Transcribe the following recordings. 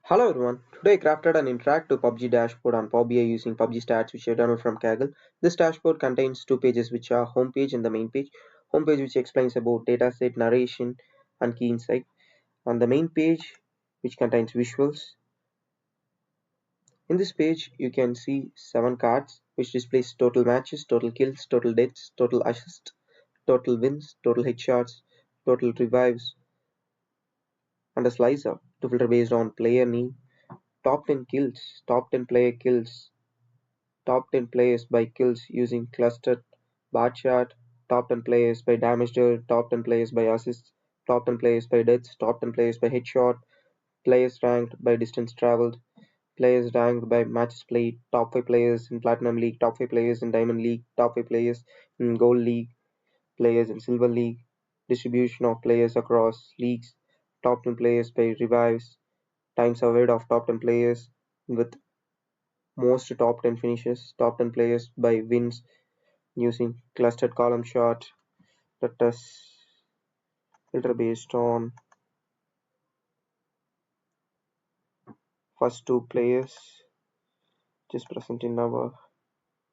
Hello everyone, today I crafted an interactive PUBG dashboard on Power BI using PUBG stats which I downloaded from Kaggle. This dashboard contains two pages which are homepage and the main page. Homepage which explains about dataset, narration and key insight, and the main page which contains visuals. In this page you can see 7 cards which displays total matches, total kills, total deaths, total assists, total wins, total headshots, total revives, and a slicer to filter based on player name. Top 10 kills, top 10 player kills, top 10 players by kills using clustered bar chart, top 10 players by damage dealt, top 10 players by assists, top 10 players by deaths, top 10 players by headshot, players ranked by distance traveled, players ranked by matches played, top 5 players in Platinum League, top 5 players in Diamond League, top 5 players in Gold League, players in Silver League, distribution of players across leagues, top 10 players by revives, time surveyed of top 10 players with most top 10 finishes, top 10 players by wins using clustered column chart. Let us filter based on first two players just present in our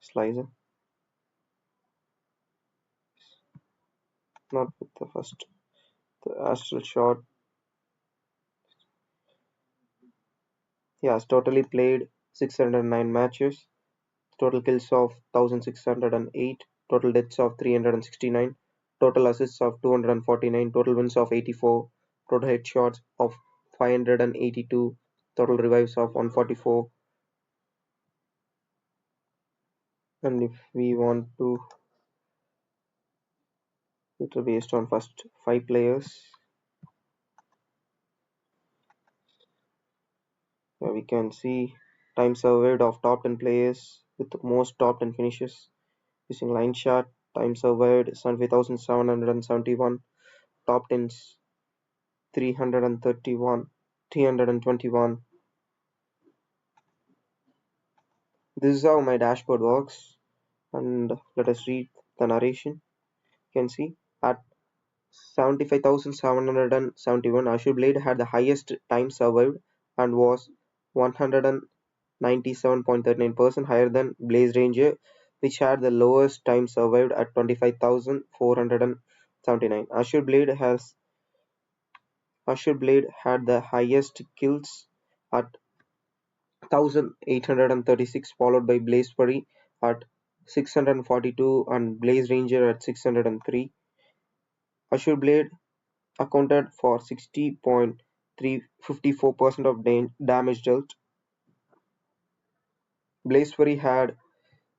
slicer, not with the first. The astral shot, he has totally played 609 matches, total kills of 1608, total deaths of 369, total assists of 249, total wins of 84, total headshots of 582, total revives of 144. And if we want to filter based on first 5 players, we can see time surveyed of top 10 players with most top 10 finishes using line chart. Time surveyed 75,771, top 10s 331, 321. This is how my dashboard works, and let us read the narration. You can see at 75,771, AzureBlade had the highest time survived and was 197.39% higher than BlazeRanger, which had the lowest time survived at 25,479. AzureBlade had the highest kills at 1,836, followed by BlazeFury at 642 and BlazeRanger at 603. AzureBlade accounted for 60.354% of damage dealt. BlazeFury had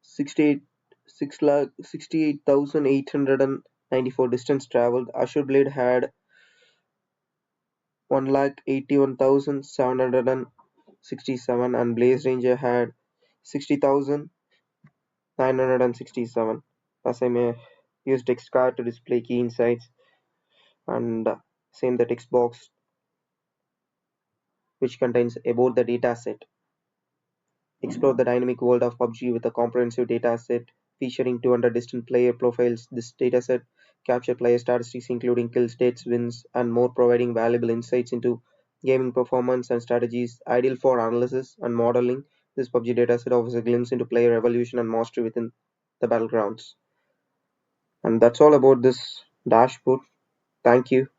68,894 distance traveled. AzureBlade had 1,81,767 and BlazeRanger had 60,967. As I may use text card to display key insights, and same the text box which contains about the data set. Explore the dynamic world of PUBG with a comprehensive dataset featuring 200 distinct player profiles. This dataset captures player statistics including kills, deaths, wins, and more, providing valuable insights into gaming performance and strategies. Ideal for analysis and modeling, this PUBG dataset offers a glimpse into player evolution and mastery within the battlegrounds. And that's all about this dashboard. Thank you.